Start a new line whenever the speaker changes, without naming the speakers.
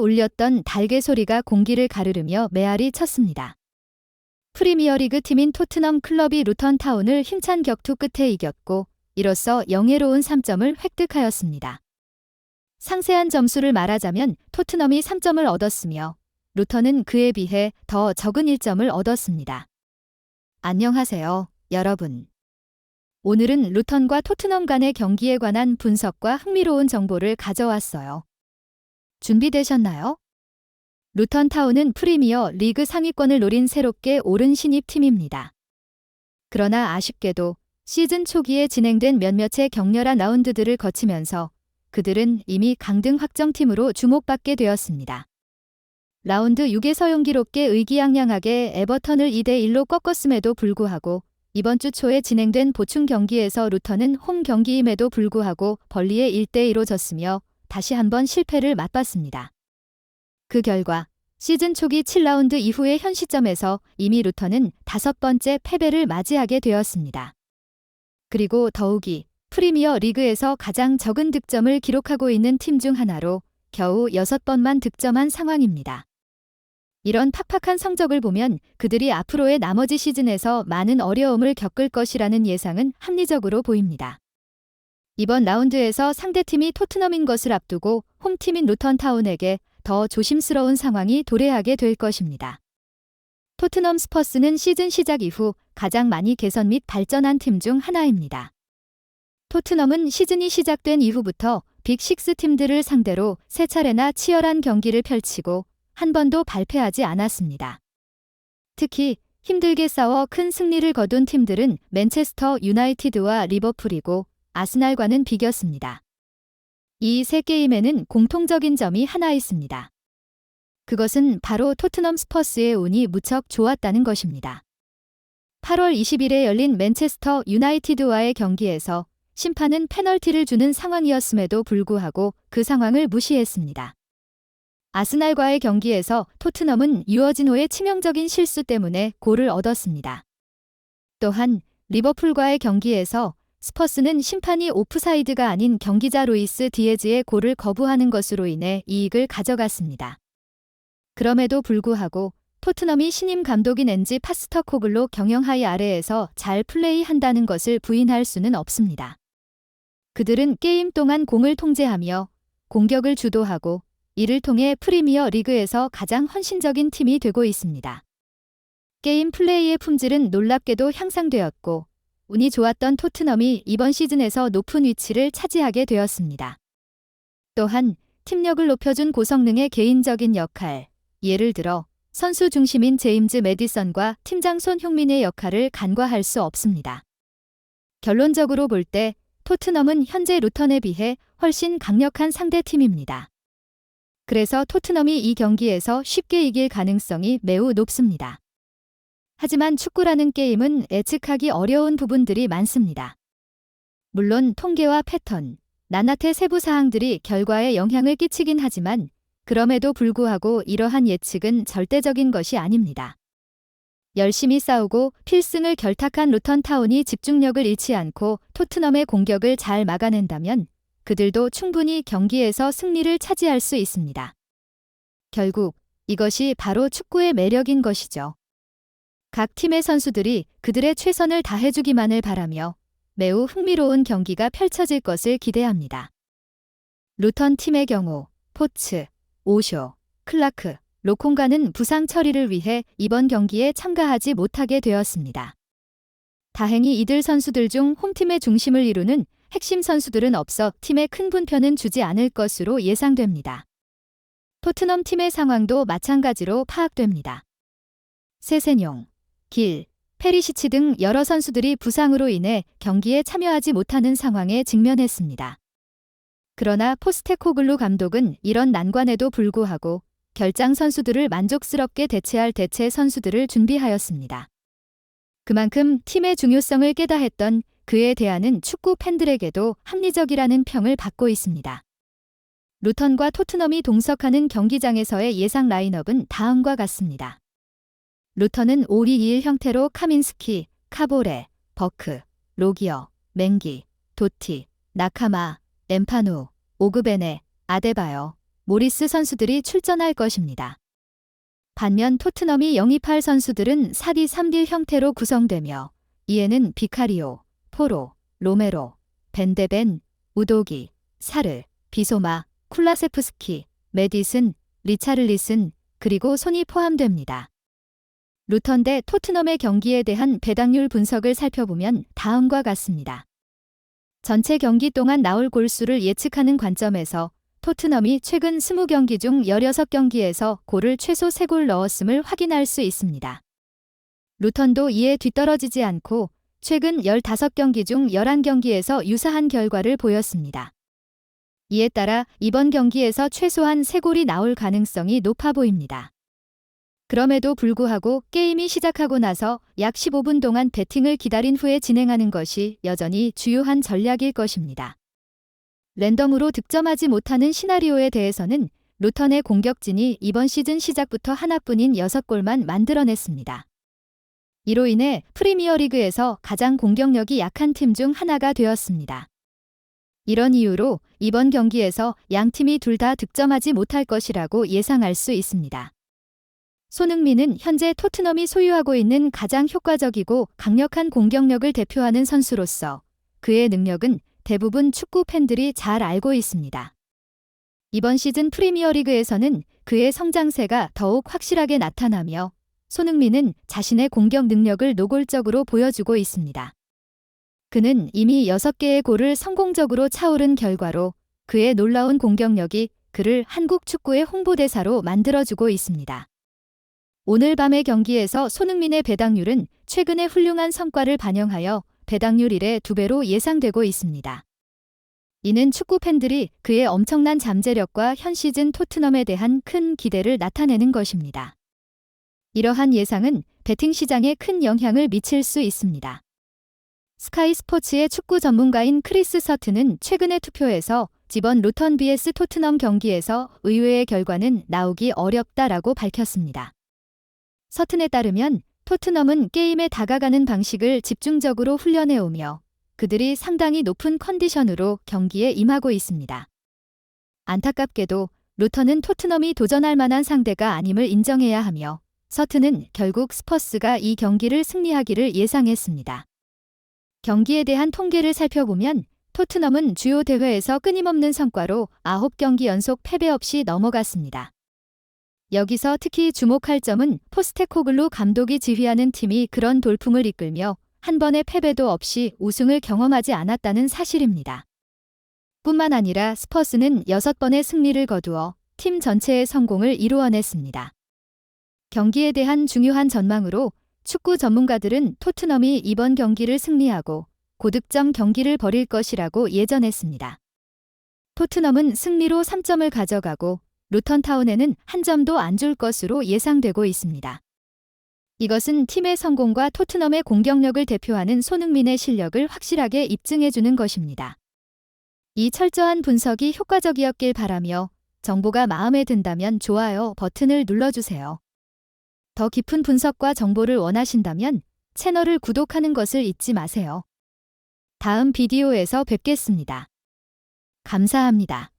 울렸던 달개 소리가 공기를 가르르며 메아리 쳤습니다. 프리미어리그 팀인 토트넘 클럽이 루턴 타운을 힘찬 격투 끝에 이겼고 이로써 영예로운 3점을 획득하였습니다. 상세한 점수를 말하자면 토트넘이 3점을 얻었으며 루턴은 그에 비해 더 적은 1점을 얻었습니다. 안녕하세요, 여러분. 오늘은 루턴과 토트넘 간의 경기에 관한 분석과 흥미로운 정보를 가져왔어요. 준비되셨나요? 루턴 타운은 프리미어 리그 상위권을 노린 새롭게 오른 신입팀입니다. 그러나 아쉽게도 시즌 초기에 진행된 몇몇의 격렬한 라운드들을 거치면서 그들은 이미 강등 확정팀으로 주목받게 되었습니다. 라운드 6에서 용기롭게 의기양양하게 에버턴을 2대1로 꺾었음에도 불구하고 이번 주 초에 진행된 보충 경기에서 루턴은 홈 경기임에도 불구하고 벌리에 1대2로 졌으며 다시 한번 실패를 맛봤습니다. 그 결과 시즌 초기 7라운드 이후의 현 시점에서 이미 루턴은 5번째 패배를 맞이하게 되었습니다. 그리고 더욱이 프리미어 리그에서 가장 적은 득점을 기록하고 있는 팀 중 하나로 겨우 6번만 득점한 상황입니다. 이런 팍팍한 성적을 보면 그들이 앞으로의 나머지 시즌에서 많은 어려움을 겪을 것이라는 예상은 합리적으로 보입니다. 이번 라운드에서 상대팀이 토트넘인 것을 앞두고 홈팀인 루턴 타운에게 더 조심스러운 상황이 도래하게 될 것입니다. 토트넘 스퍼스는 시즌 시작 이후 가장 많이 개선 및 발전한 팀 중 하나입니다. 토트넘은 시즌이 시작된 이후부터 빅6 팀들을 상대로 3차례나 치열한 경기를 펼치고 한 번도 발패하지 않았습니다. 특히 힘들게 싸워 큰 승리를 거둔 팀들은 맨체스터 유나이티드와 리버풀이고 아스날과는 비겼습니다. 이 세 게임에는 공통적인 점이 하나 있습니다. 그것은 바로 토트넘 스퍼스의 운이 무척 좋았다는 것입니다. 8월 20일에 열린 맨체스터 유나이티드와의 경기에서 심판은 페널티를 주는 상황이었음에도 불구하고 그 상황을 무시했습니다. 아스날과의 경기에서 토트넘은 유어진호의 치명적인 실수 때문에 골을 얻었습니다. 또한 리버풀과의 경기에서 스퍼스는 심판이 오프사이드가 아닌 경기자 루이스 디에즈의 골을 거부하는 것으로 인해 이익을 가져갔습니다. 그럼에도 불구하고 토트넘이 신임 감독인 엔지 파스터코글로 경영하에 아래에서 잘 플레이한다는 것을 부인할 수는 없습니다. 그들은 게임 동안 공을 통제하며 공격을 주도하고 이를 통해 프리미어 리그에서 가장 헌신적인 팀이 되고 있습니다. 게임 플레이의 품질은 놀랍게도 향상되었고 운이 좋았던 토트넘이 이번 시즌에서 높은 위치를 차지하게 되었습니다. 또한 팀력을 높여준 고성능의 개인적인 역할, 예를 들어 선수 중심인 제임즈 매디선과 팀장 손흥민의 역할을 간과할 수 없습니다. 결론적으로 볼 때 토트넘은 현재 루턴에 비해 훨씬 강력한 상대팀입니다. 그래서 토트넘이 이 경기에서 쉽게 이길 가능성이 매우 높습니다. 하지만 축구라는 게임은 예측하기 어려운 부분들이 많습니다. 물론 통계와 패턴, 낱낱의 세부 사항들이 결과에 영향을 끼치긴 하지만 그럼에도 불구하고 이러한 예측은 절대적인 것이 아닙니다. 열심히 싸우고 필승을 결탁한 루턴 타운이 집중력을 잃지 않고 토트넘의 공격을 잘 막아낸다면 그들도 충분히 경기에서 승리를 차지할 수 있습니다. 결국 이것이 바로 축구의 매력인 것이죠. 각 팀의 선수들이 그들의 최선을 다해주기만을 바라며 매우 흥미로운 경기가 펼쳐질 것을 기대합니다. 루턴 팀의 경우 포츠, 오쇼, 클라크, 로콩가는 부상 처리를 위해 이번 경기에 참가하지 못하게 되었습니다. 다행히 이들 선수들 중 홈팀의 중심을 이루는 핵심 선수들은 없어 팀에 큰 분편은 주지 않을 것으로 예상됩니다. 토트넘 팀의 상황도 마찬가지로 파악됩니다. 세세뇽, 길, 페리시치 등 여러 선수들이 부상으로 인해 경기에 참여하지 못하는 상황에 직면했습니다. 그러나 포스테코글루 감독은 이런 난관에도 불구하고 결장 선수들을 만족스럽게 대체할 대체 선수들을 준비하였습니다. 그만큼 팀의 중요성을 깨다했던 그에 대한은 축구 팬들에게도 합리적이라는 평을 받고 있습니다. 루턴과 토트넘이 동석하는 경기장에서의 예상 라인업은 다음과 같습니다. 루턴은 5-2-2-1 형태로 카민스키, 카보레, 버크, 로기어, 맹기, 도티, 나카마, 엠파누, 오그베네, 아데바요, 모리스 선수들이 출전할 것입니다. 반면 토트넘이 영입할 선수들은 4-3-1 형태로 구성되며 이에는 비카리오, 포로, 로메로, 벤데벤, 우도기, 사르, 비소마, 쿨라세프스키, 메디슨, 리차를리슨, 그리고 손이 포함됩니다. 루턴 대 토트넘의 경기에 대한 배당률 분석을 살펴보면 다음과 같습니다. 전체 경기 동안 나올 골수를 예측하는 관점에서 토트넘이 최근 20경기 중 16경기에서 골을 최소 3골 넣었음을 확인할 수 있습니다. 루턴도 이에 뒤떨어지지 않고 최근 15경기 중 11경기에서 유사한 결과를 보였습니다. 이에 따라 이번 경기에서 최소한 3골이 나올 가능성이 높아 보입니다. 그럼에도 불구하고 게임이 시작하고 나서 약 15분 동안 배팅을 기다린 후에 진행하는 것이 여전히 주요한 전략일 것입니다. 랜덤으로 득점하지 못하는 시나리오에 대해서는 루턴의 공격진이 이번 시즌 시작부터 하나뿐인 6골만 만들어냈습니다. 이로 인해 프리미어리그에서 가장 공격력이 약한 팀 중 하나가 되었습니다. 이런 이유로 이번 경기에서 양 팀이 둘 다 득점하지 못할 것이라고 예상할 수 있습니다. 손흥민은 현재 토트넘이 소유하고 있는 가장 효과적이고 강력한 공격력을 대표하는 선수로서 그의 능력은 대부분 축구 팬들이 잘 알고 있습니다. 이번 시즌 프리미어리그에서는 그의 성장세가 더욱 확실하게 나타나며 손흥민은 자신의 공격 능력을 노골적으로 보여주고 있습니다. 그는 이미 6개의 골을 성공적으로 차오른 결과로 그의 놀라운 공격력이 그를 한국 축구의 홍보대사로 만들어주고 있습니다. 오늘 밤의 경기에서 손흥민의 배당률은 최근의 훌륭한 성과를 반영하여 배당률 1의 2배로 예상되고 있습니다. 이는 축구 팬들이 그의 엄청난 잠재력과 현 시즌 토트넘에 대한 큰 기대를 나타내는 것입니다. 이러한 예상은 베팅 시장에 큰 영향을 미칠 수 있습니다. 스카이 스포츠의 축구 전문가인 크리스 서튼은 최근의 투표에서 이번 루턴 vs 토트넘 경기에서 의외의 결과는 나오기 어렵다라고 밝혔습니다. 서튼에 따르면 토트넘은 게임에 다가가는 방식을 집중적으로 훈련해오며 그들이 상당히 높은 컨디션으로 경기에 임하고 있습니다. 안타깝게도 루턴은 토트넘이 도전할 만한 상대가 아님을 인정해야 하며 서튼은 결국 스퍼스가 이 경기를 승리하기를 예상했습니다. 경기에 대한 통계를 살펴보면 토트넘은 주요 대회에서 끊임없는 성과로 9경기 연속 패배 없이 넘어갔습니다. 여기서 특히 주목할 점은 포스테코글루 감독이 지휘하는 팀이 그런 돌풍을 이끌며 한 번의 패배도 없이 우승을 경험하지 않았다는 사실입니다. 뿐만 아니라 스퍼스는 6번의 승리를 거두어 팀 전체의 성공을 이루어냈습니다. 경기에 대한 중요한 전망으로 축구 전문가들은 토트넘이 이번 경기를 승리하고 고득점 경기를 벌일 것이라고 예전했습니다. 토트넘은 승리로 3점을 가져가고 루턴 타운에는 한 점도 안 줄 것으로 예상되고 있습니다. 이것은 팀의 성공과 토트넘의 공격력을 대표하는 손흥민의 실력을 확실하게 입증해주는 것입니다. 이 철저한 분석이 효과적이었길 바라며 정보가 마음에 든다면 좋아요 버튼을 눌러주세요. 더 깊은 분석과 정보를 원하신다면 채널을 구독하는 것을 잊지 마세요. 다음 비디오에서 뵙겠습니다. 감사합니다.